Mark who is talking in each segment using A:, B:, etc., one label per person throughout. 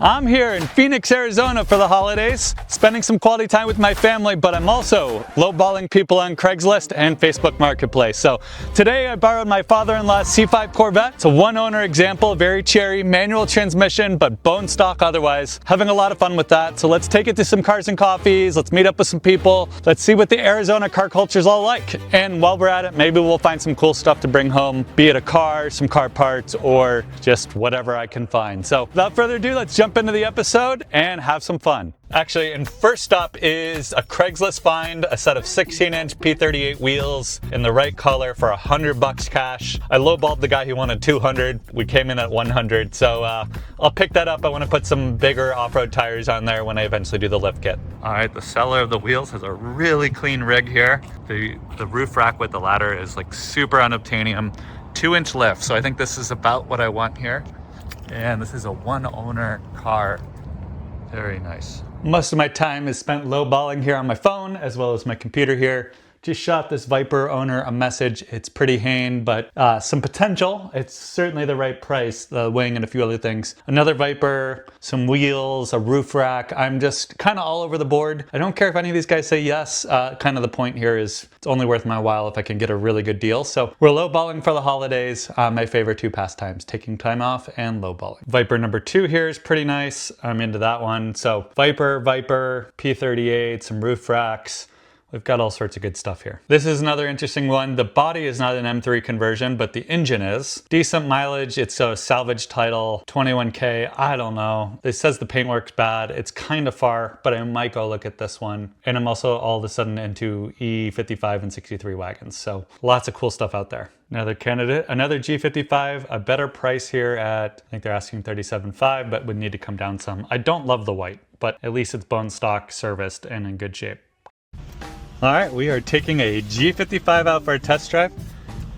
A: I'm here in Phoenix, Arizona for the holidays, spending some quality time with my family, but I'm also lowballing people on Craigslist and Facebook Marketplace. So today I borrowed my father-in-law's C5 Corvette. It's a one-owner example, very cherry, manual transmission, but bone stock otherwise. Having a lot of fun with that. So let's take it to some cars and coffees. Let's meet up with some people. Let's see what the Arizona car culture is all like. And while we're at it, maybe we'll find some cool stuff to bring home, be it a car, some car parts, or just whatever I can find. So without further ado, let's jump into the episode and have some fun. Actually, and first stop is a Craigslist find, a set of 16-inch P38 wheels in the right color for $100 cash. I lowballed the guy who wanted 200. We came in at 100, so I'll pick that up. I want to put some bigger off-road tires on there when I eventually do the lift kit. All right, the seller of the wheels has a really clean rig here. The roof rack with the ladder is like super unobtainium. 2-inch lift, so I think this is about what I want here. And this is a one-owner car. Very nice. Most of my time is spent lowballing here on my phone as well as my computer here. Just shot this Viper owner a message. It's pretty Hain, but some potential. It's certainly the right price, the wing and a few other things. Another Viper, some wheels, a roof rack. I'm just kind of all over the board. I don't care if any of these guys say yes. Kind of the point here is it's only worth my while if I can get a really good deal. So we're lowballing for the holidays. My favorite two pastimes, taking time off and lowballing. Viper number 2 here is pretty nice. I'm into that one. So Viper, P38, some roof racks. We've got all sorts of good stuff here. This is another interesting one. The body is not an M3 conversion, but the engine is. Decent mileage. It's a salvage title, 21K. I don't know. It says the paintwork's bad. It's kind of far, but I might go look at this one. And I'm also all of a sudden into E55 and 63 wagons. So lots of cool stuff out there. Another candidate, another G55, a better price here at, I think they're asking $37.5, but would need to come down some. I don't love the white, but at least it's bone stock, serviced, and in good shape. All right, we are taking a G55 out for a test drive.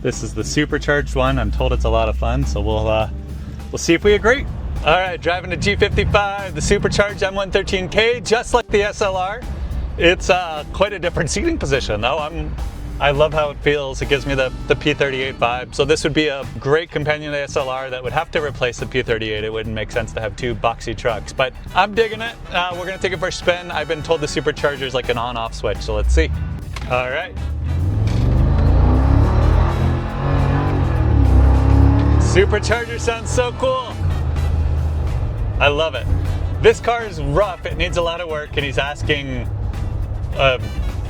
A: This is the supercharged one. I'm told it's a lot of fun, so we'll see if we agree. All right, driving a G55, the supercharged M113K, just like the SLR. It's quite a different seating position, though. I love how it feels. It gives me the P38 vibe. So this would be a great companion to the SLR that would have to replace the P38. It wouldn't make sense to have two boxy trucks, but I'm digging it. We're gonna take it for a spin. I've been told the supercharger is like an on-off switch, so let's see. All right. Supercharger sounds so cool. I love it. This car is rough. It needs a lot of work, and he's asking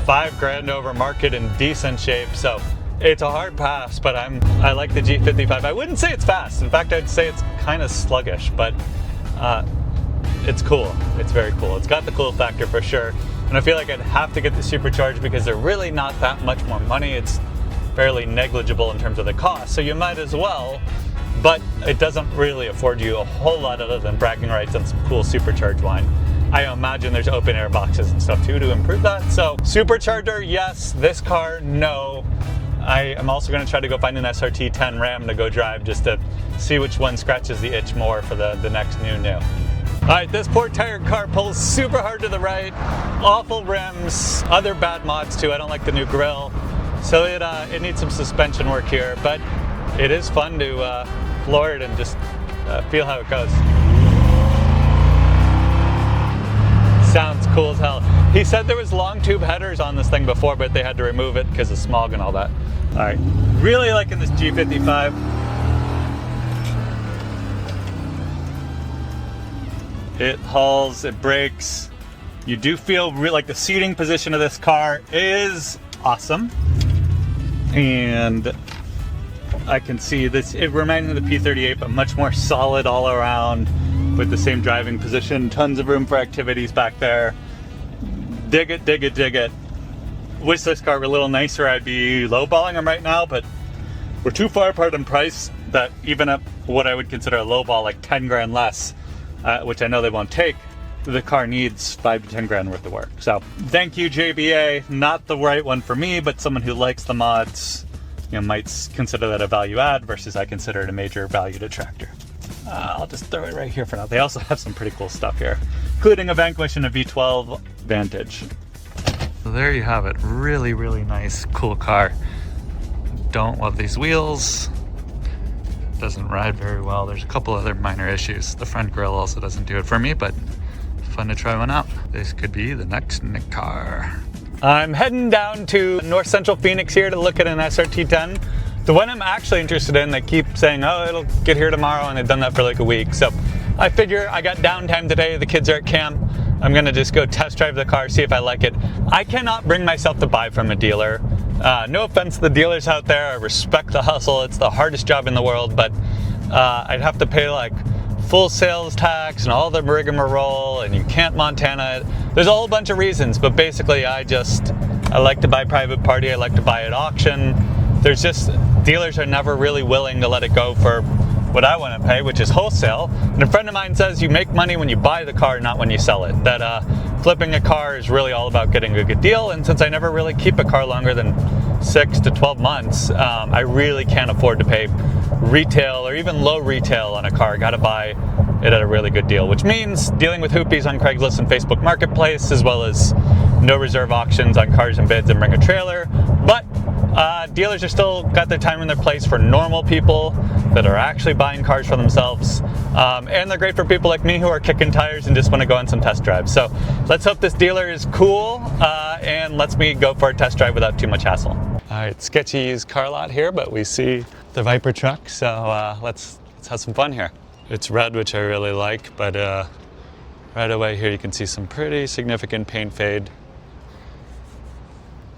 A: $5,000 over market in decent shape, so it's a hard pass, but I like the G55. I wouldn't say it's fast. In fact, I'd say it's kind of sluggish, but it's cool. It's very cool. It's got the cool factor for sure, and I feel like I'd have to get the supercharged because they're really not that much more money. It's fairly negligible in terms of the cost, so you might as well, but it doesn't really afford you a whole lot other than bragging rights and some cool supercharged wine. I imagine there's open air boxes and stuff too to improve that. So supercharger, yes. This car, no. I am also going to try to go find an SRT10 RAM to go drive just to see which one scratches the itch more for the next new. All right, this poor tired car pulls super hard to the right. Awful rims, other bad mods too. I don't like the new grille. So it needs some suspension work here, but it is fun to floor it and just feel how it goes. Sounds cool as hell. He said there was long tube headers on this thing before, but they had to remove it because of smog and all that. All right, really liking this G55. It hauls, it brakes. You do feel like the seating position of this car is awesome. And I can see this, it reminds me of the P38, but much more solid all around, with the same driving position, tons of room for activities back there. Dig it, dig it, dig it. Wish this car were a little nicer. I'd be lowballing them right now, but we're too far apart in price that even at what I would consider a lowball, like 10 grand less, which I know they won't take, the car needs 5 to 10 grand worth of work. So thank you, JBA. Not the right one for me, but someone who likes the mods, might consider that a value add versus I consider it a major value detractor. I'll just throw it right here for now. They also have some pretty cool stuff here, including a Vanquish and a V12 Vantage. So there you have it. Really, really nice, cool car. Don't love these wheels. doesn't ride very well. There's a couple other minor issues. The front grille also doesn't do it for me, but fun to try one out. This could be the next Nick car. I'm heading down to North Central Phoenix here to look at an SRT10. The one I'm actually interested in, they keep saying, oh, it'll get here tomorrow, and they've done that for like a week. So I figure I got downtime today, the kids are at camp. I'm gonna just go test drive the car, see if I like it. I cannot bring myself to buy from a dealer. No offense to the dealers out there, I respect the hustle, it's the hardest job in the world, but I'd have to pay like full sales tax and all the rigmarole, and you can't Montana it. There's a whole bunch of reasons, but basically I like to buy private party, I like to buy at auction. There's just, dealers are never really willing to let it go for what I want to pay, which is wholesale. And a friend of mine says you make money when you buy the car, not when you sell it. That flipping a car is really all about getting a good deal, and since I never really keep a car longer than 6 to 12 months, I really can't afford to pay retail or even low retail on a car. Gotta buy it at a really good deal, which means dealing with hoopies on Craigslist and Facebook Marketplace, as well as no reserve auctions on Cars and Bids and Bring a Trailer. But dealers are still got their time and their place for normal people that are actually buying cars for themselves. And they're great for people like me who are kicking tires and just want to go on some test drives. So let's hope this dealer is cool and lets me go for a test drive without too much hassle. All right, sketchy used car lot here, but we see the Viper truck, so let's have some fun here. It's red, which I really like, but right away here you can see some pretty significant paint fade.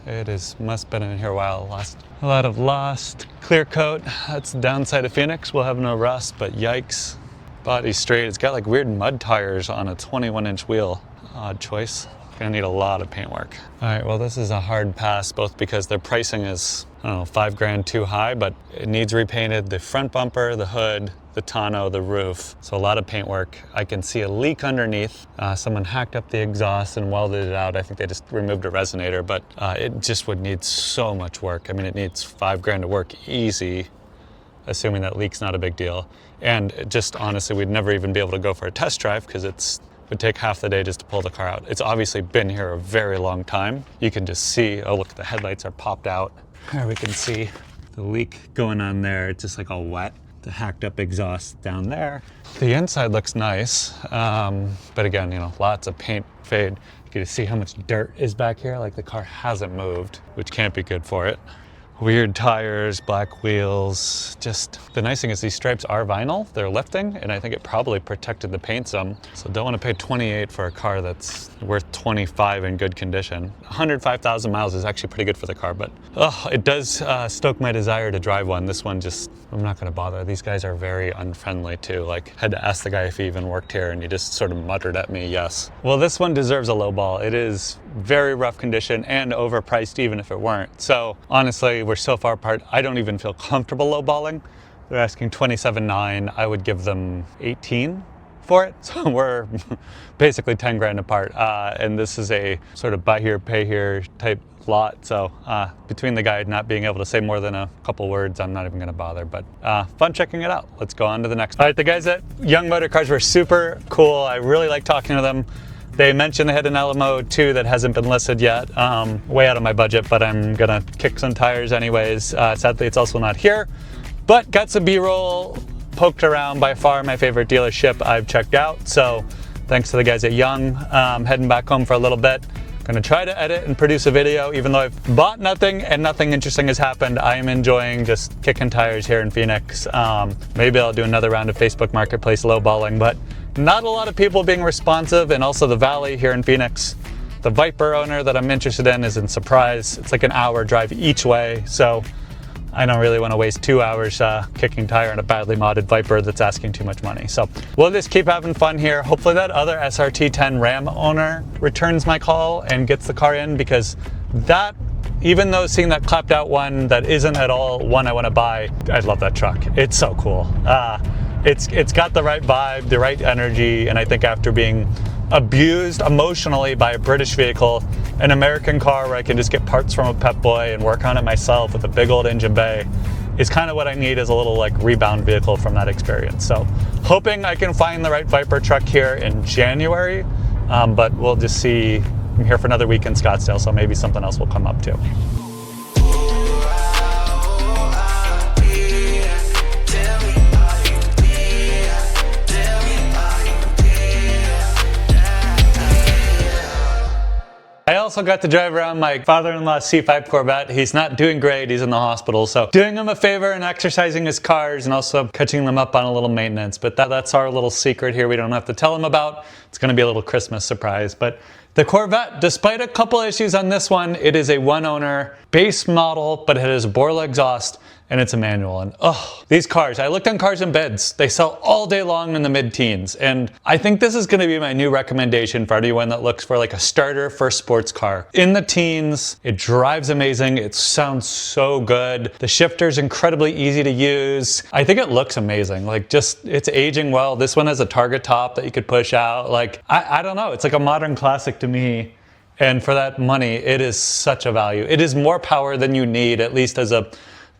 A: It must have been in here a while. A lot of lost clear coat. That's the downside of Phoenix. We'll have no rust, but yikes. Body's straight. It's got like weird mud tires on a 21-inch wheel. Odd choice. Gonna need a lot of paint work. All right, well, this is a hard pass, both because their pricing is, I don't know, $5 too high, but it needs repainted. The front bumper, the hood, the tonneau, the roof. So a lot of paint work. I can see a leak underneath. Someone hacked up the exhaust and welded it out. I think they just removed a resonator, but it just would need so much work. I mean, it needs $5 to work easy, assuming that leak's not a big deal. And just honestly, we'd never even be able to go for a test drive because it would take half the day just to pull the car out. It's obviously been here a very long time. You can just see, oh look, the headlights are popped out. There we can see the leak going on there. It's just like all wet. The hacked up exhaust down there. The inside looks nice, but again, you know, lots of paint fade. You can see how much dirt is back here, like the car hasn't moved, which can't be good for it. Weird tires, black wheels. Just the nice thing is these stripes are vinyl, they're lifting, and I think it probably protected the paint some. So don't want to pay 28 for a car that's worth 25 in good condition. 105,000 miles is actually pretty good for the car, but it does stoke my desire to drive one. This one just, I'm not gonna bother. These guys are very unfriendly too. Like, had to ask the guy if he even worked here, and he just sort of muttered at me, yes. Well, this one deserves a low ball. It is very rough condition and overpriced even if it weren't. So honestly, we're so far apart, I don't even feel comfortable lowballing. They're asking $27,900. I would give them 18 for it. So we're basically 10 grand apart. And this is a sort of buy here, pay here type lot. So between the guy not being able to say more than a couple words, I'm not even gonna bother, but fun checking it out. Let's go on to the next one. All right, the guys at Young Motor Cars were super cool. I really like talking to them. They mentioned they had an LMO too that hasn't been listed yet. Way out of my budget, but I'm gonna kick some tires anyways. Sadly, it's also not here, but got some B-roll, poked around. By far my favorite dealership I've checked out. So thanks to the guys at Young. Heading back home for a little bit. Gonna try to edit and produce a video, even though I've bought nothing and nothing interesting has happened. I am enjoying just kicking tires here in Phoenix. Maybe I'll do another round of Facebook Marketplace lowballing, but not a lot of people being responsive, and also the Valley here in Phoenix. The Viper owner that I'm interested in is in Surprise. It's like an hour drive each way, so I don't really want to waste 2 hours kicking tire in a badly modded Viper that's asking too much money. So we'll just keep having fun here. Hopefully that other SRT10 RAM owner returns my call and gets the car in, because that, even though seeing that clapped out one that isn't at all one I want to buy, I love that truck. It's so cool. It's got the right vibe, the right energy, and I think after being abused emotionally by a British vehicle, an American car where I can just get parts from a Pep Boy and work on it myself with a big old engine bay is kind of what I need as a little like rebound vehicle from that experience. So hoping I can find the right Viper truck here in January, but we'll just see. I'm here for another week in Scottsdale, so maybe something else will come up too.
B: Tell me
A: also got to drive around my father-in-law's C5 Corvette. He's not doing great, he's in the hospital, so doing him a favor and exercising his cars and also catching them up on a little maintenance. But that's our little secret here we don't have to tell him about. It's gonna be a little Christmas surprise. But the Corvette, despite a couple issues on this one, it is a one-owner base model, but it has a Borla exhaust and it's a manual. And oh, these cars, I looked on Cars and Bids, they sell all day long in the mid-teens. And I think this is gonna be my new recommendation for anyone that looks for like a starter for a sports car. In the teens, it drives amazing, it sounds so good. The shifter's incredibly easy to use. I think it looks amazing, like just, it's aging well. This one has a target top that you could push out. Like, I don't know, it's like a modern classic to me. And for that money, it is such a value. It is more power than you need, at least as a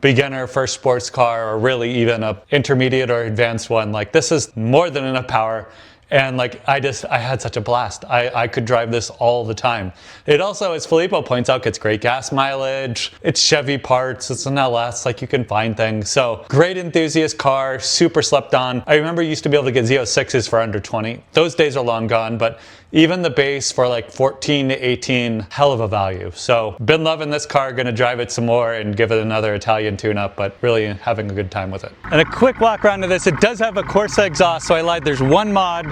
A: beginner first sports car, or really even a intermediate or advanced one. Like, this is more than enough power. And like, I had such a blast. I could drive this all the time. It also, as Filippo points out, gets great gas mileage. It's Chevy parts, it's an LS, like you can find things. So great enthusiast car, super slept on. I remember you used to be able to get Z06s for under 20. Those days are long gone, but even the base for like 14 to 18, hell of a value. So been loving this car, gonna drive it some more and give it another Italian tune-up, but really having a good time with it. And a quick walk around to this, it does have a Corsa exhaust, so I lied, there's one mod,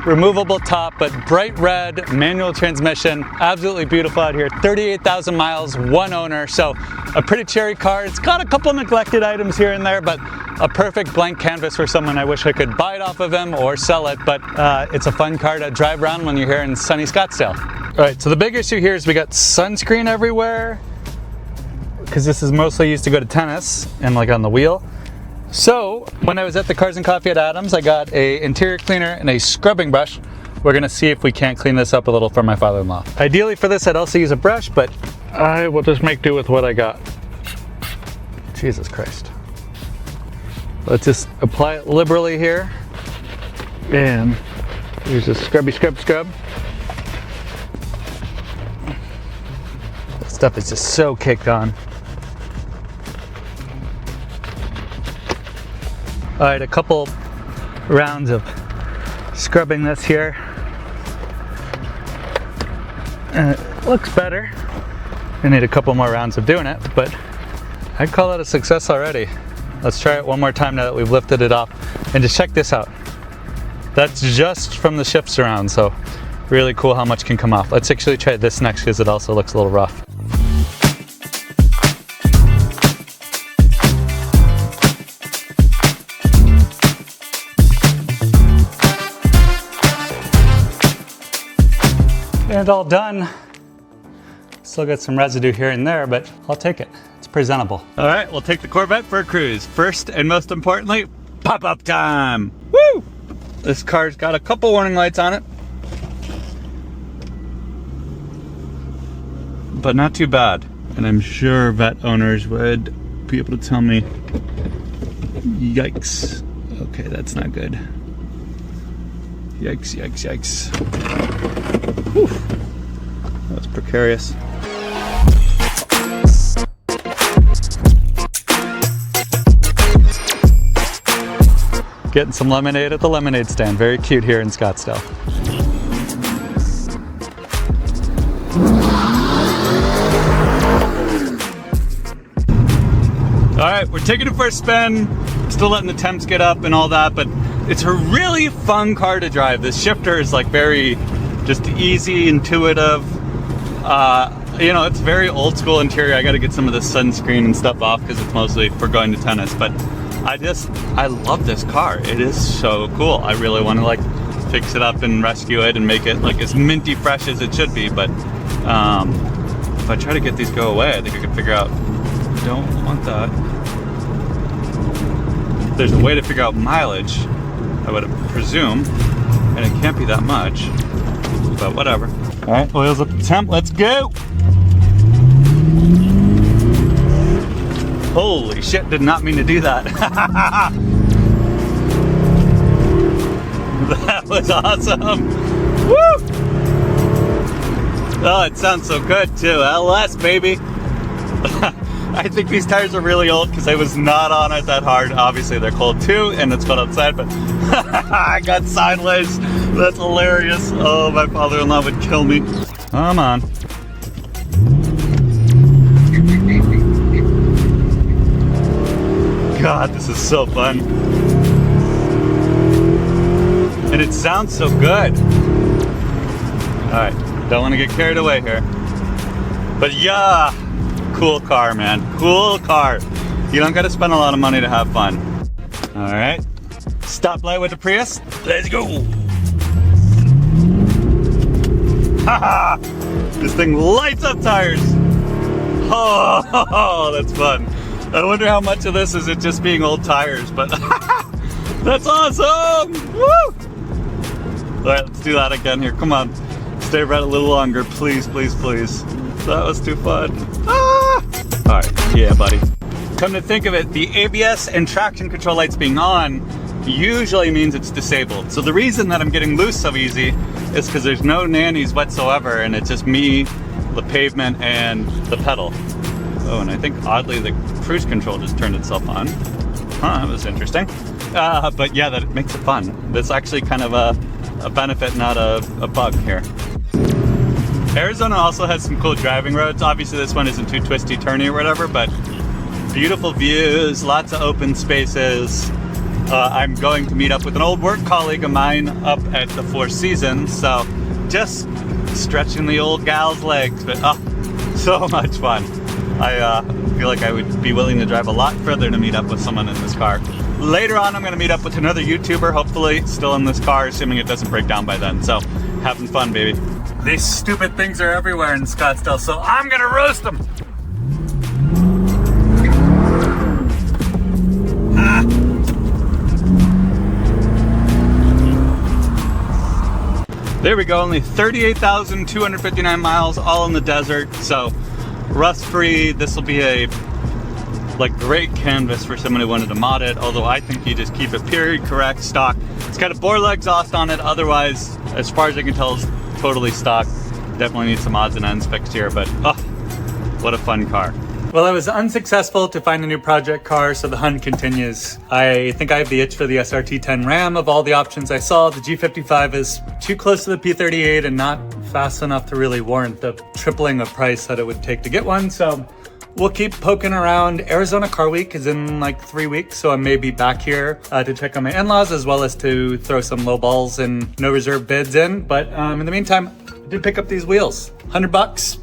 A: removable top, but bright red, manual transmission, absolutely beautiful out here. 38,000 miles, one owner, so a pretty cherry car. It's got a couple neglected items here and there, but a perfect blank canvas for someone. I wish I could buy it off of him or sell it, but it's a fun car to drive around when you're here in sunny Scottsdale. All right, so the big issue here is we got sunscreen everywhere, because this is mostly used to go to tennis and like on the wheel. So when I was at the Cars and Coffee at Adams, I got a interior cleaner and a scrubbing brush. We're gonna see if we can't clean this up a little for my father-in-law. Ideally for this, I'd also use a brush, but I will just make do with what I got. Jesus Christ. Let's just apply it liberally here. And here's a scrubby scrub. This stuff is just so caked on. All right, a couple rounds of scrubbing this here. And it looks better. I need a couple more rounds of doing it, but I'd call that a success already. Let's try it one more time now that we've lifted it off. And just check this out. That's just from the shift surround, so really cool how much can come off. Let's actually try this next because it also looks a little rough. And all done. Still got some residue here and there, but I'll take it. It's presentable. All right, we'll take the Corvette for a cruise. First and most importantly, pop-up time. Woo! This car's got a couple warning lights on it, but not too bad. And I'm sure vet owners would be able to tell me, yikes. Okay, that's not good. Yikes, yikes, yikes. Whew. That was precarious. Getting some lemonade at the lemonade stand. Very cute here in Scottsdale. All right, we're taking it for a spin. Still letting the temps get up and all that, but it's a really fun car to drive. This shifter is like very just easy, intuitive. You know, it's very old school interior. I got to get some of the sunscreen and stuff off because it's mostly for going to tennis, but I love this car. It is so cool. I really want to like fix it up and rescue it and make it like as minty fresh as it should be, but if I try to get these go away, I think I can figure out, don't want that. There's a way to figure out mileage, I would presume, and it can't be that much, but whatever. All right, oil's up the temp, let's go. Holy shit, did not mean to do that. That was awesome. Woo! Oh, it sounds so good too. LS, baby. I think these tires are really old because I was not on it that hard. Obviously they're cold too and it's cold outside, but I got sideways. That's hilarious. Oh, my father-in-law would kill me. Come on. God, this is so fun. And it sounds so good. All right, don't want to get carried away here. But yeah, cool car, man, cool car. You don't got to spend a lot of money to have fun. All right, stoplight with the Prius. Let's go. Haha, this thing lights up tires. Oh, that's fun. I wonder how much of this is it just being old tires, but that's awesome. Woo! All right, let's do that again here. Come on, stay right a little longer, please, please, please. That was too fun. Ah! All right, yeah, buddy. Come to think of it, the ABS and traction control lights being on usually means it's disabled. So the reason that I'm getting loose so easy is because there's no nannies whatsoever, and it's just me, the pavement, and the pedal. Oh, and I think oddly the cruise control just turned itself on. Huh, that was interesting. But yeah, that makes it fun. That's actually kind of a benefit, not a bug here. Arizona also has some cool driving roads. Obviously this one isn't too twisty turny or whatever, but beautiful views, lots of open spaces. I'm going to meet up with an old work colleague of mine up at the Four Seasons, so just stretching the old gal's legs, but so much fun. I feel like I would be willing to drive a lot further to meet up with someone in this car. Later on, I'm going to meet up with another YouTuber, hopefully still in this car, assuming it doesn't break down by then. So, having fun, baby. These stupid things are everywhere in Scottsdale, so I'm going to roast them. There we go, only 38,259 miles, all in the desert, so rust-free. This will be a great canvas for someone who wanted to mod it, although I think you just keep it period correct, stock. It's got a Borla exhaust on it, otherwise, as far as I can tell, it's totally stock. Definitely need some odds and ends fixed here, but what a fun car. Well, I was unsuccessful to find a new project car, so the hunt continues. I think I have the itch for the SRT10 RAM. Of all the options I saw, the G55 is too close to the P38 and not fast enough to really warrant the tripling of price that it would take to get one, so we'll keep poking around. Arizona Car Week is in like 3 weeks, so I may be back here to check on my in-laws, as well as to throw some low balls and no reserve bids in. But in the meantime, I did pick up these wheels, $100.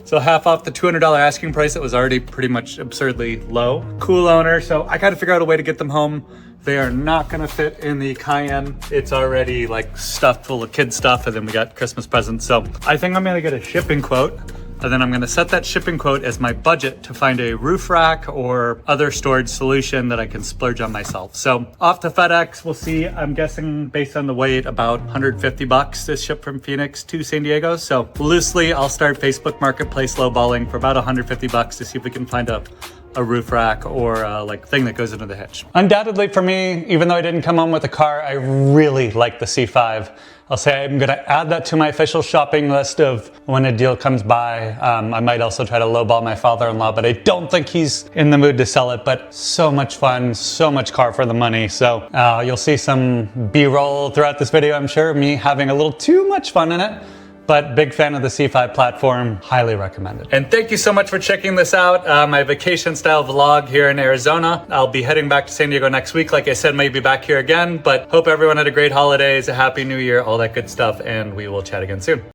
A: So half off the $200 asking price that was already pretty much absurdly low. Cool owner, so I gotta figure out a way to get them home. They are not gonna fit in the Cayenne. It's already like stuffed full of kid stuff, and then we got Christmas presents. So I think I'm gonna get a shipping quote, and then I'm gonna set that shipping quote as my budget to find a roof rack or other storage solution that I can splurge on myself. So off to FedEx, we'll see. I'm guessing based on the weight, about $150 to ship from Phoenix to San Diego. So loosely, I'll start Facebook Marketplace lowballing for about $150 to see if we can find a roof rack or thing that goes into the hitch. Undoubtedly for me, even though I didn't come home with a car, I really like the C5. I'll say I'm gonna add that to my official shopping list of when a deal comes by. I might also try to lowball my father-in-law, but I don't think he's in the mood to sell it, but so much fun, so much car for the money. So you'll see some B-roll throughout this video, I'm sure, me having a little too much fun in it. But big fan of the C5 platform, highly recommended. And thank you so much for checking this out. My vacation style vlog here in Arizona. I'll be heading back to San Diego next week. Like I said, maybe back here again, but hope everyone had a great holidays, a happy new year, all that good stuff, and we will chat again soon.